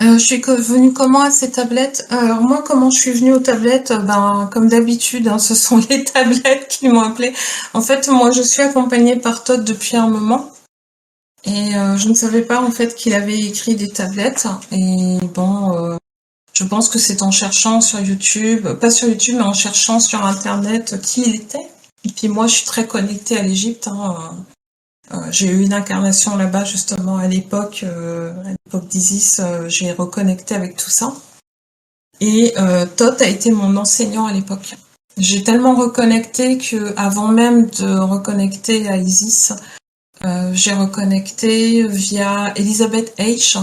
Je suis venue comment à ces tablettes? Alors moi, comment je suis venue aux tablettes? Ben, comme d'habitude, hein, ce sont les tablettes qui m'ont appelée. En fait, moi, je suis accompagnée par Todd depuis un moment. Et je ne savais pas en fait qu'il avait écrit des tablettes. Et bon, je pense que c'est en cherchant sur YouTube, pas sur YouTube, mais en cherchant sur Internet qui il était. Et puis moi, je suis très connectée à l'Égypte, hein. J'ai eu une incarnation là-bas justement à l'époque d'Isis. J'ai reconnecté avec tout ça. Et Thoth a été mon enseignant à l'époque. J'ai tellement reconnecté que avant même de reconnecter à Isis, j'ai reconnecté via Elizabeth H.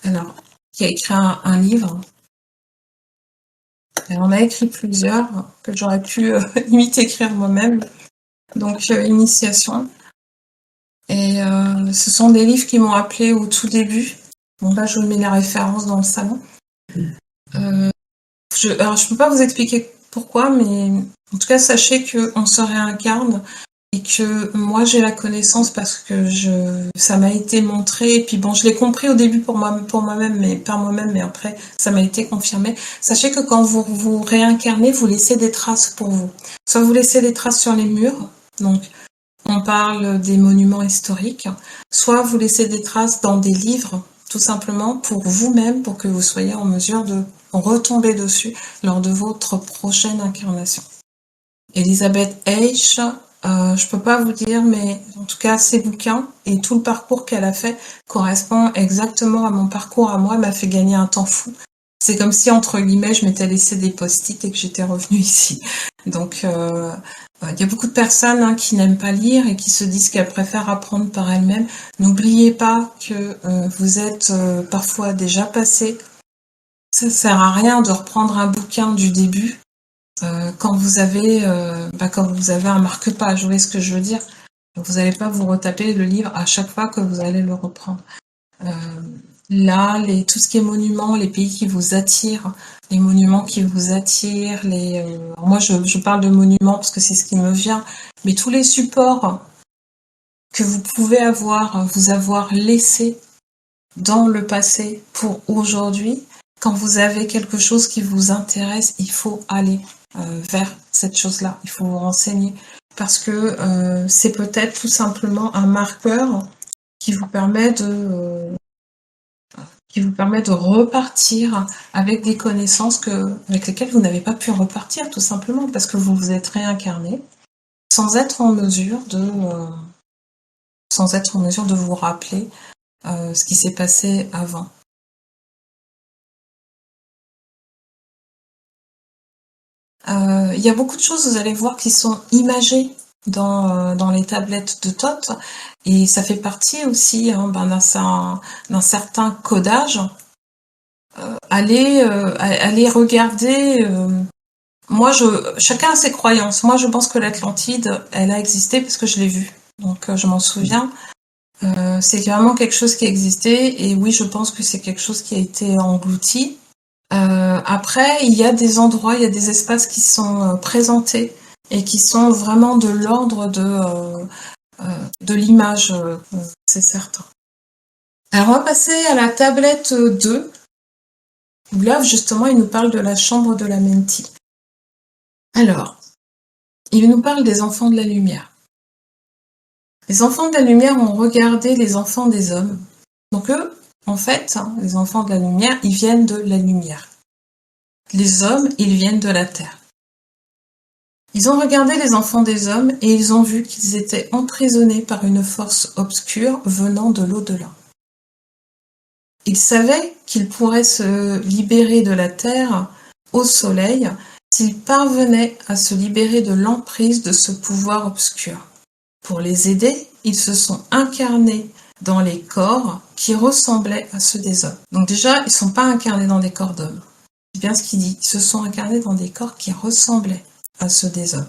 Alors, qui a écrit un livre. Elle en a écrit plusieurs que j'aurais pu limite écrire moi-même. Donc, Initiation. Et ce sont des livres qui m'ont appelé au tout début. Bon, là, je vous mets les références dans le salon. Alors, je peux pas vous expliquer pourquoi, mais en tout cas, sachez qu'on se réincarne et que moi, j'ai la connaissance parce que ça m'a été montré. Et puis bon, je l'ai compris au début pour moi-même, mais par moi-même, mais après, ça m'a été confirmé. Sachez que quand vous vous réincarnez, vous laissez des traces pour vous. Soit vous laissez des traces sur les murs, donc on parle des monuments historiques, soit vous laissez des traces dans des livres, tout simplement pour vous-même, pour que vous soyez en mesure de retomber dessus lors de votre prochaine incarnation. Elisabeth H., je peux pas vous dire, mais en tout cas, ses bouquins et tout le parcours qu'elle a fait correspond exactement à mon parcours à moi, m'a fait gagner un temps fou. C'est comme si, entre guillemets, je m'étais laissé des post-it et que j'étais revenue ici. Donc, il y a beaucoup de personnes qui n'aiment pas lire et qui se disent qu'elles préfèrent apprendre par elles-mêmes. N'oubliez pas que vous êtes parfois déjà passé. Ça sert à rien de reprendre un bouquin du début quand vous avez un marque-page. Vous voyez ce que je veux dire? Vous n'allez pas vous retaper le livre à chaque fois que vous allez le reprendre. Là, tout ce qui est monuments, les pays qui vous attirent, les monuments qui vous attirent, moi je parle de monuments parce que c'est ce qui me vient, mais tous les supports que vous pouvez vous avoir laissé dans le passé pour aujourd'hui, quand vous avez quelque chose qui vous intéresse, il faut aller vers cette chose-là, il faut vous renseigner parce que c'est peut-être tout simplement un marqueur qui vous permet de repartir avec des connaissances avec lesquelles vous n'avez pas pu repartir, tout simplement parce que vous vous êtes réincarné sans être en mesure de vous rappeler ce qui s'est passé avant. Il y a beaucoup de choses, vous allez voir, qui sont imagées dans les tablettes de Thoth, et ça fait partie aussi d'un certain codage. Allez regarder. Chacun a ses croyances. Moi, je pense que l'Atlantide, elle a existé parce que je l'ai vue. Donc, je m'en souviens. C'est vraiment quelque chose qui a existé. Et oui, je pense que c'est quelque chose qui a été englouti. Après, il y a des endroits, il y a des espaces qui sont présentés et qui sont vraiment de l'ordre de l'image, c'est certain. Alors, on va passer à la tablette 2. Où là, justement, il nous parle de la chambre de la Menti. Alors, il nous parle des enfants de la lumière. Les enfants de la lumière ont regardé les enfants des hommes. Donc eux, en fait, les enfants de la lumière, ils viennent de la lumière. Les hommes, ils viennent de la terre. Ils ont regardé les enfants des hommes et ils ont vu qu'ils étaient emprisonnés par une force obscure venant de l'au-delà. Ils savaient qu'ils pourraient se libérer de la terre au soleil s'ils parvenaient à se libérer de l'emprise de ce pouvoir obscur. Pour les aider, ils se sont incarnés dans les corps qui ressemblaient à ceux des hommes. Donc déjà, ils ne sont pas incarnés dans des corps d'hommes. C'est bien ce qu'il dit. Ils se sont incarnés dans des corps qui ressemblaient à ceux des hommes.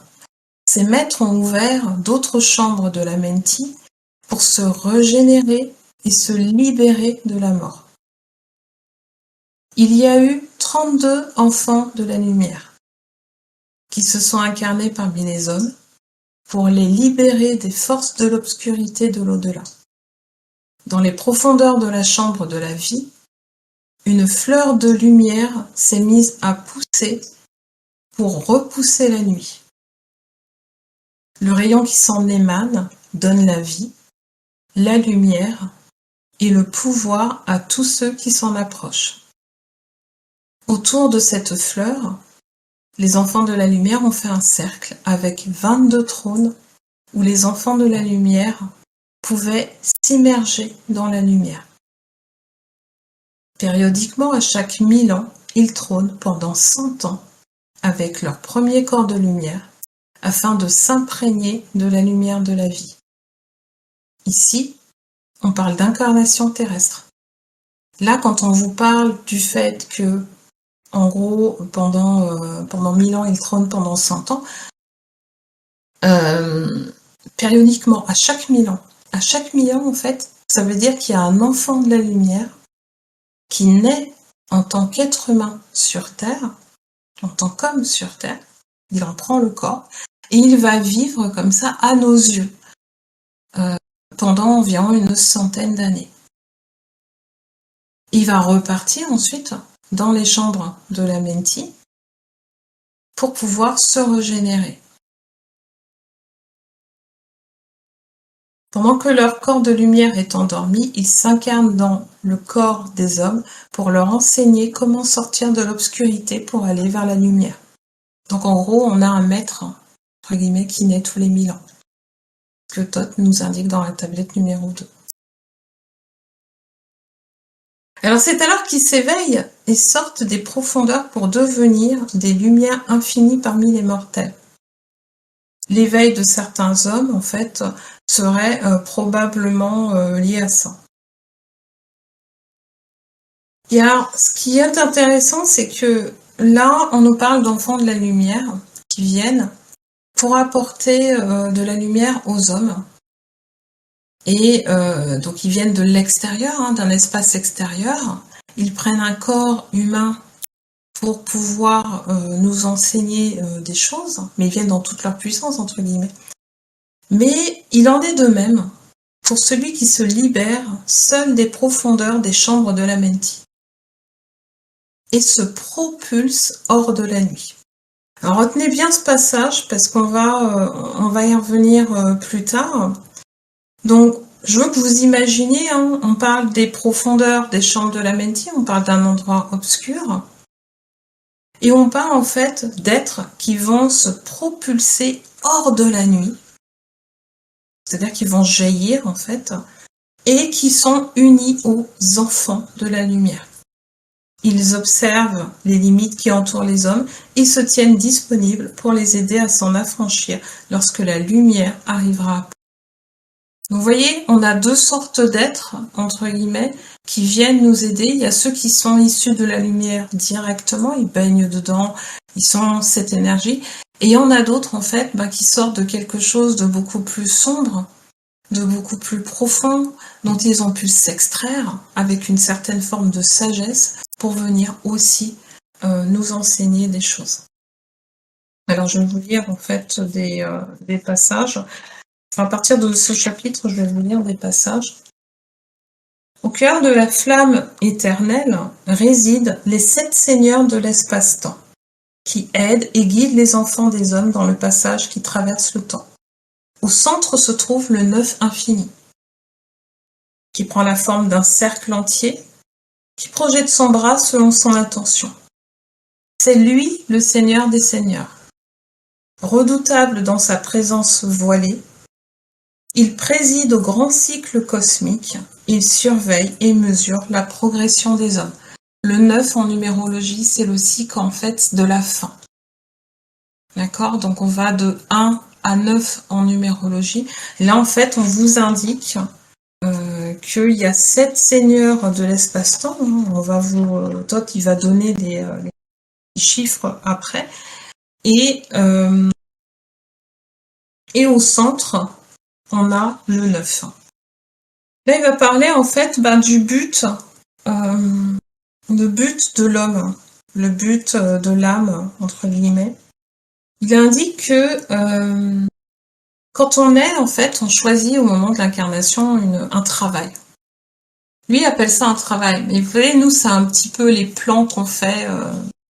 Ces maîtres ont ouvert d'autres chambres de la Menti pour se régénérer et se libérer de la mort. Il y a eu 32 enfants de la lumière qui se sont incarnés parmi les hommes pour les libérer des forces de l'obscurité de l'au-delà. Dans les profondeurs de la chambre de la vie, une fleur de lumière s'est mise à pousser pour repousser la nuit. Le rayon qui s'en émane donne la vie, la lumière et le pouvoir à tous ceux qui s'en approchent. Autour de cette fleur, les enfants de la lumière ont fait un cercle avec 22 trônes où les enfants de la lumière pouvaient s'immerger dans la lumière. Périodiquement, à chaque 1000 ans, ils trônent pendant 100 ans avec leur premier corps de lumière afin de s'imprégner de la lumière de la vie. Ici, on parle d'incarnation terrestre. Là, quand on vous parle du fait que, en gros, pendant 1000 ans, ils trônent pendant 100 ans, périodiquement, à chaque 1000 ans, en fait, ça veut dire qu'il y a un enfant de la lumière qui naît en tant qu'être humain sur Terre, en tant qu'homme sur Terre, il en prend le corps, et il va vivre comme ça à nos yeux, pendant environ une centaine d'années. Il va repartir ensuite dans les chambres de la Menti pour pouvoir se régénérer. Pendant que leur corps de lumière est endormi, ils s'incarnent dans le corps des hommes pour leur enseigner comment sortir de l'obscurité pour aller vers la lumière. Donc en gros, on a un maître, entre guillemets, qui naît tous les 1000 ans. Ce que Thoth nous indique dans la tablette numéro 2. Alors c'est alors qu'ils s'éveillent et sortent des profondeurs pour devenir des lumières infinies parmi les mortels. L'éveil de certains hommes, en fait, serait probablement lié à ça. Et alors, ce qui est intéressant, c'est que là, on nous parle d'enfants de la lumière qui viennent pour apporter de la lumière aux hommes. Et donc, ils viennent de l'extérieur, d'un espace extérieur. Ils prennent un corps humain pour pouvoir nous enseigner des choses, mais ils viennent dans toute leur puissance, entre guillemets. Mais il en est de même pour celui qui se libère seul des profondeurs des chambres de la Menti et se propulse hors de la nuit. Alors retenez bien ce passage parce qu'on va y revenir plus tard. Donc je veux que vous imaginiez, on parle des profondeurs des chambres de la Menti, on parle d'un endroit obscur. Et on parle en fait d'êtres qui vont se propulser hors de la nuit, c'est-à-dire qu'ils vont jaillir en fait, et qui sont unis aux enfants de la lumière. Ils observent les limites qui entourent les hommes et se tiennent disponibles pour les aider à s'en affranchir lorsque la lumière arrivera. Donc vous voyez, on a deux sortes d'êtres, entre guillemets, qui viennent nous aider. Il y a ceux qui sont issus de la lumière directement, ils baignent dedans, ils sont cette énergie. Et il y en a d'autres, en fait, qui sortent de quelque chose de beaucoup plus sombre, de beaucoup plus profond, dont ils ont pu s'extraire avec une certaine forme de sagesse pour venir aussi nous enseigner des choses. Alors je vais vous lire en fait des passages. À partir de ce chapitre, je vais vous lire des passages. Au cœur de la flamme éternelle résident les 7 seigneurs de l'espace-temps, qui aident et guident les enfants des hommes dans le passage qui traverse le temps. Au centre se trouve le Neuf infini, qui prend la forme d'un cercle entier, qui projette son bras selon son intention. C'est lui le Seigneur des seigneurs. Redoutable dans sa présence voilée, il préside au grand cycle cosmique, il surveille et mesure la progression des hommes. Le 9 en numérologie, c'est le cycle en fait de la fin. D'accord? Donc on va de 1 à 9 en numérologie. Là en fait, on vous indique qu'il y a 7 seigneurs de l'espace-temps. On va Thoth, il va donner les chiffres après. Et au centre, on a le 9. Là, il va parler en fait du but, le but de l'homme, le but de l'âme, entre guillemets. Il indique que quand on est, en fait, on choisit au moment de l'incarnation un travail. Lui appelle ça un travail. Mais vous voyez, nous, c'est un petit peu les plans qu'on fait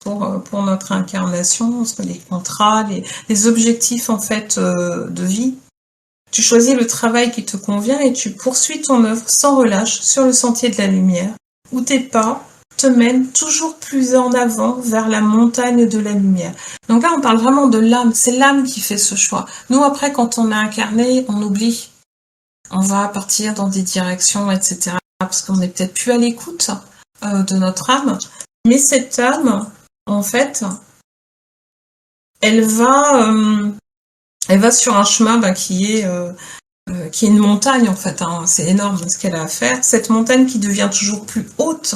pour notre incarnation, les contrats, les objectifs en fait de vie. Tu choisis le travail qui te convient et tu poursuis ton œuvre sans relâche sur le sentier de la lumière, où tes pas te mènent toujours plus en avant vers la montagne de la lumière. Donc là, on parle vraiment de l'âme. C'est l'âme qui fait ce choix. Nous, après, quand on est incarné, on oublie. On va partir dans des directions, etc. Parce qu'on n'est peut-être plus à l'écoute de notre âme. Mais cette âme, en fait, elle va sur un chemin qui est une montagne, en fait. C'est énorme ce qu'elle a à faire. Cette montagne qui devient toujours plus haute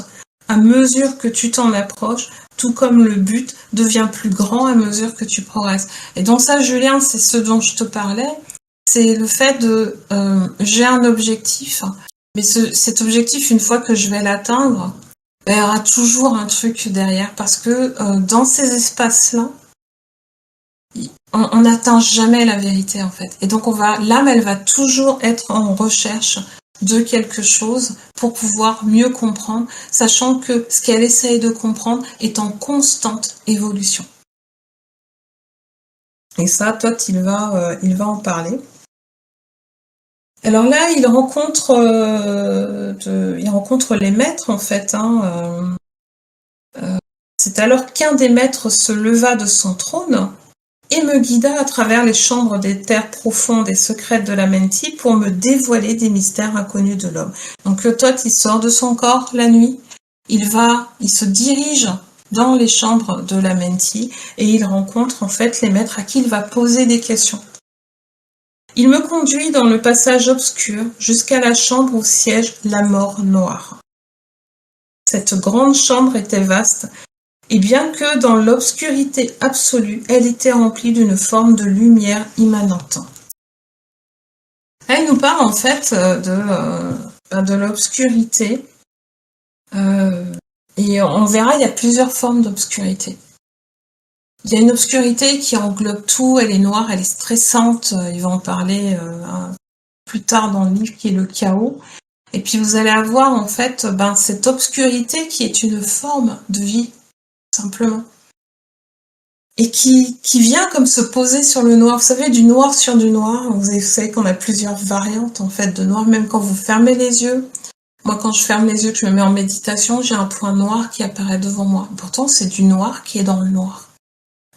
à mesure que tu t'en approches, tout comme le but devient plus grand à mesure que tu progresses. Et donc ça, Julien, c'est ce dont je te parlais. C'est le fait de... j'ai un objectif, mais cet objectif, une fois que je vais l'atteindre, il y aura toujours un truc derrière, parce que dans ces espaces-là, on n'atteint jamais la vérité, en fait. Et donc l'âme, elle va toujours être en recherche de quelque chose pour pouvoir mieux comprendre, sachant que ce qu'elle essaye de comprendre est en constante évolution. Et ça, Thoth, il va en parler. Alors là, il rencontre les maîtres, en fait. C'est alors qu'un des maîtres se leva de son trône et me guida à travers les chambres des terres profondes et secrètes de la Menti pour me dévoiler des mystères inconnus de l'homme. Donc Thoth, il sort de son corps la nuit, il se dirige dans les chambres de la Menti et il rencontre en fait les maîtres à qui il va poser des questions. Il me conduit dans le passage obscur jusqu'à la chambre où siège la mort noire. Cette grande chambre était vaste, et bien que dans l'obscurité absolue, elle était remplie d'une forme de lumière immanente. Là, il nous parle en fait de l'obscurité, et on verra, il y a plusieurs formes d'obscurité. Il y a une obscurité qui englobe tout, elle est noire, elle est stressante, il va en parler plus tard dans le livre, qui est le chaos. Et puis vous allez avoir en fait cette obscurité qui est une forme de vie, simplement. Et qui vient comme se poser sur le noir. Vous savez, du noir sur du noir, vous savez qu'on a plusieurs variantes en fait de noir, même quand vous fermez les yeux. Moi, quand je ferme les yeux, que je me mets en méditation, j'ai un point noir qui apparaît devant moi. Pourtant, c'est du noir qui est dans le noir.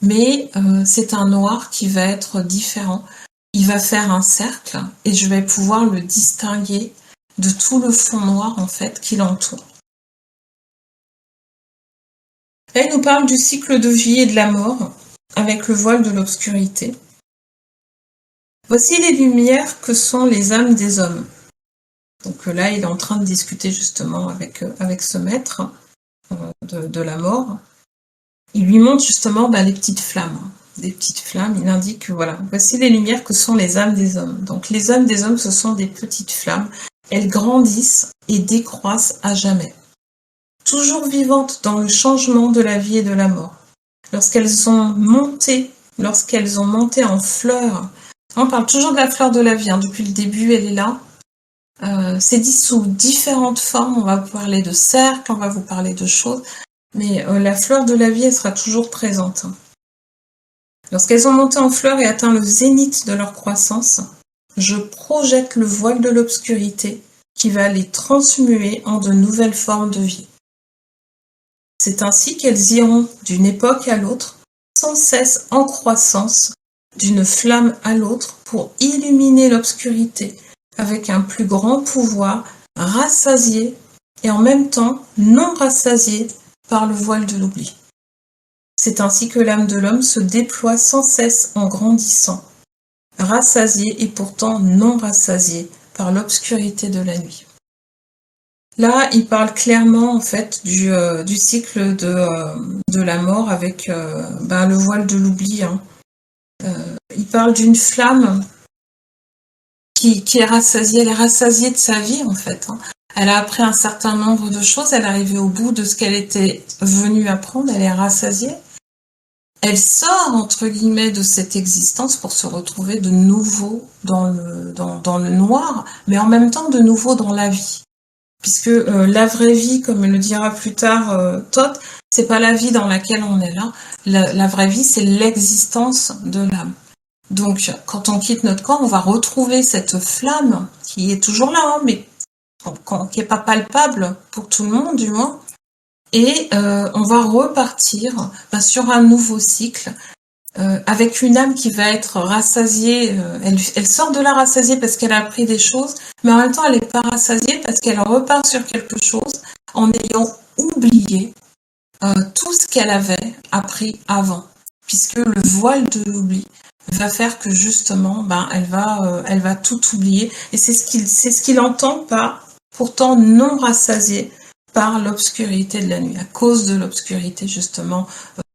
Mais c'est un noir qui va être différent. Il va faire un cercle et je vais pouvoir le distinguer de tout le fond noir en fait qui l'entoure. Là, il nous parle du cycle de vie et de la mort avec le voile de l'obscurité. Voici les lumières que sont les âmes des hommes. Donc là, il est en train de discuter justement avec ce maître de la mort. Il lui montre justement les petites flammes. Des petites flammes, il indique que voilà, voici les lumières que sont les âmes des hommes. Donc les âmes des hommes, ce sont des petites flammes. Elles grandissent et décroissent à jamais. Toujours vivantes dans le changement de la vie et de la mort. Lorsqu'elles ont monté en fleurs, on parle toujours de la fleur de la vie, depuis le début elle est là. C'est dit sous différentes formes, on va vous parler de cercles, on va vous parler de choses, mais la fleur de la vie, elle sera toujours présente. Lorsqu'elles ont monté en fleurs et atteint le zénith de leur croissance, je projette le voile de l'obscurité qui va les transmuer en de nouvelles formes de vie. C'est ainsi qu'elles iront d'une époque à l'autre, sans cesse en croissance, d'une flamme à l'autre, pour illuminer l'obscurité avec un plus grand pouvoir, rassasié et en même temps non rassasié par le voile de l'oubli. C'est ainsi que l'âme de l'homme se déploie sans cesse en grandissant, rassasiée et pourtant non rassasiée par l'obscurité de la nuit. Là, il parle clairement en fait du cycle de la mort avec le voile de l'oubli. Il parle d'une flamme qui est rassasiée, elle est rassasiée de sa vie en fait. Elle a appris un certain nombre de choses, elle est arrivée au bout de ce qu'elle était venue apprendre, elle est rassasiée. Elle sort entre guillemets de cette existence pour se retrouver de nouveau dans le noir, mais en même temps de nouveau dans la vie. puisque la vraie vie, comme le dira plus tard Thoth, c'est pas la vie dans laquelle on est là. La vraie vie, c'est l'existence de l'âme. Donc, quand on quitte notre corps, on va retrouver cette flamme qui est toujours là, hein, mais qui est pas palpable pour tout le monde, du moins. Et on va repartir sur un nouveau cycle avec une âme qui va être rassasiée. Elle sort de là rassasiée parce qu'elle a appris des choses, mais en même temps, elle n'est pas rassasiée parce qu'elle repart sur quelque chose en ayant oublié tout ce qu'elle avait appris avant, puisque le voile de l'oubli va faire que justement, elle va tout oublier, et c'est ce qu'il entend par pourtant non rassasié par l'obscurité de la nuit, à cause de l'obscurité justement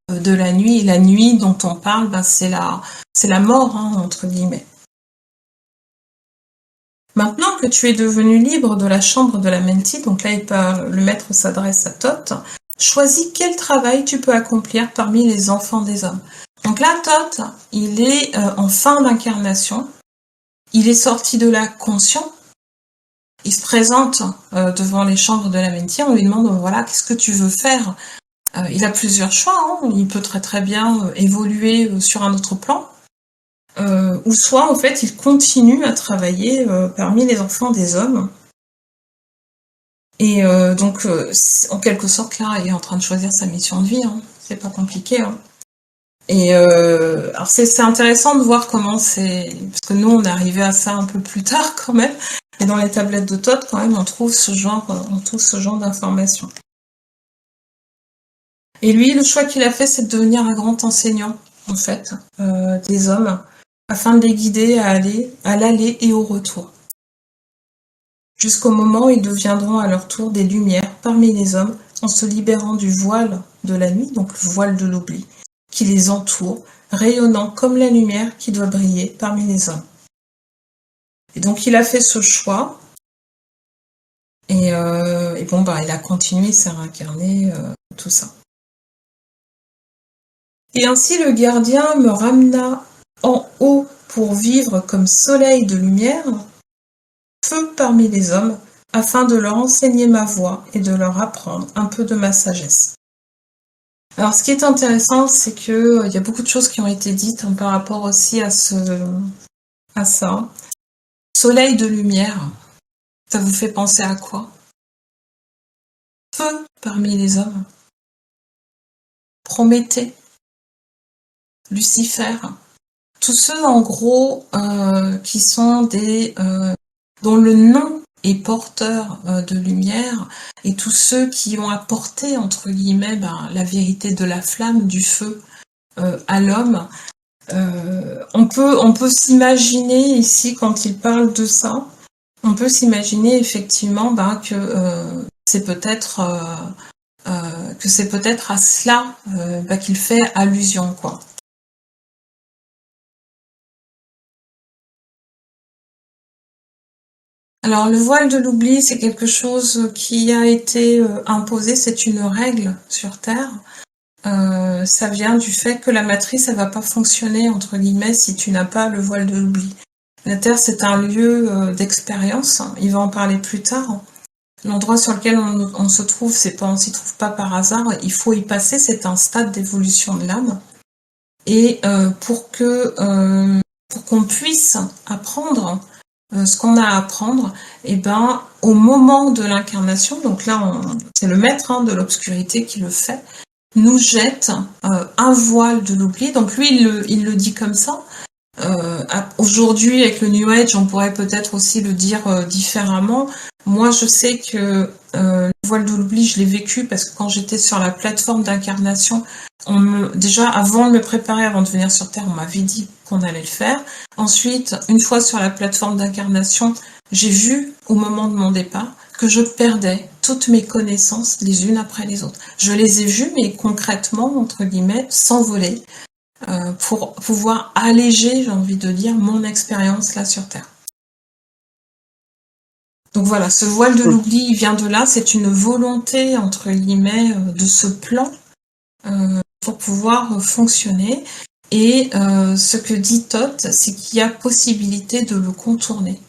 de la nuit. Et la nuit dont on parle, c'est la mort, hein, entre guillemets. Maintenant que tu es devenu libre de la chambre de la Menti, donc là le maître s'adresse à Thoth, choisis quel travail tu peux accomplir parmi les enfants des hommes. Donc là, Thoth, il est en fin d'incarnation, il est sorti de là conscient, il se présente devant les chambres de la Menti, on lui demande, voilà, qu'est-ce que tu veux faire? Il a plusieurs choix, hein. Il peut très bien évoluer sur un autre plan, ou soit en fait il continue à travailler parmi les enfants des hommes. Et donc en quelque sorte là il est en train de choisir sa mission de vie, hein. C'est pas compliqué, hein. Et alors c'est intéressant de voir comment parce que nous on est arrivé à ça un peu plus tard quand même, et dans les tablettes de Thoth quand même on trouve ce genre d'informations. Et lui, le choix qu'il a fait, c'est de devenir un grand enseignant, en fait, des hommes, afin de les guider à l'aller et au retour. Jusqu'au moment où ils deviendront à leur tour des lumières parmi les hommes, en se libérant du voile de la nuit, donc le voile de l'oubli, qui les entoure, rayonnant comme la lumière qui doit briller parmi les hommes. Et donc il a fait ce choix, et bon, il a continué, il s'est réincarné, tout ça. Et ainsi le gardien me ramena en haut pour vivre comme soleil de lumière, feu parmi les hommes, afin de leur enseigner ma voie et de leur apprendre un peu de ma sagesse. Alors ce qui est intéressant, c'est que y a beaucoup de choses qui ont été dites par rapport aussi à ça. Soleil de lumière, ça vous fait penser à quoi? Feu parmi les hommes, Prométhée, Lucifer, tous ceux en gros qui sont dont le nom est porteur de lumière, et tous ceux qui ont apporté entre guillemets la vérité de la flamme, du feu à l'homme. On peut s'imaginer ici, quand il parle de ça, on peut s'imaginer effectivement que c'est peut-être à cela qu'il fait allusion, quoi. Alors le voile de l'oubli, c'est quelque chose qui a été imposé, c'est une règle sur Terre. Ça vient du fait que la matrice, elle va pas fonctionner, entre guillemets, si tu n'as pas le voile de l'oubli. La Terre, c'est un lieu d'expérience, il va en parler plus tard. L'endroit sur lequel on se trouve, on s'y trouve pas par hasard, il faut y passer, c'est un stade d'évolution de l'âme. Et pour qu'on puisse apprendre ce qu'on a à apprendre, au moment de l'incarnation, donc là c'est le maître de l'obscurité qui le fait, nous jette un voile de l'oubli. Donc lui il le dit comme ça. Aujourd'hui avec le New Age, on pourrait peut-être aussi le dire différemment. Moi je sais que le voile de l'oubli, je l'ai vécu parce que quand j'étais sur la plateforme d'incarnation, déjà avant de me préparer, avant de venir sur Terre, on m'avait dit qu'on allait le faire. Ensuite, une fois sur la plateforme d'incarnation, j'ai vu au moment de mon départ que je perdais toutes mes connaissances les unes après les autres. Je les ai vues, mais concrètement, entre guillemets, s'envoler pour pouvoir alléger, j'ai envie de dire, mon expérience là sur Terre. Donc voilà, ce voile de l'oubli, il vient de là, c'est une volonté, entre guillemets, de ce plan pour pouvoir fonctionner. Et ce que dit Thoth, c'est qu'il y a possibilité de le contourner.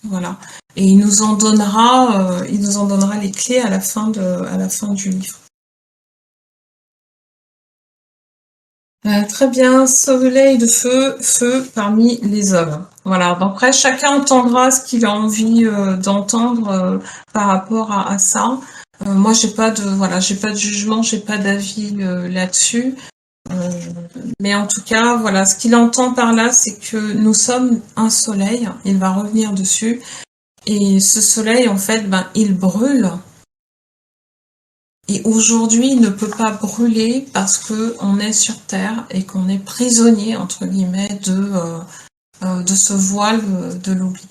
Voilà. Et il nous en donnera les clés à la fin du livre. Très bien, soleil de feu, feu parmi les hommes. Voilà. Donc après, chacun entendra ce qu'il a envie d'entendre par rapport à ça. Moi, j'ai pas de jugement, j'ai pas d'avis là-dessus. Euh, mais en tout cas, voilà, ce qu'il entend par là, c'est que nous sommes un soleil. Il va revenir dessus. Et ce soleil, en fait, ben, il brûle. Et aujourd'hui, il ne peut pas brûler parce que on est sur Terre et qu'on est prisonnier, entre guillemets, de ce voile de l'oubli.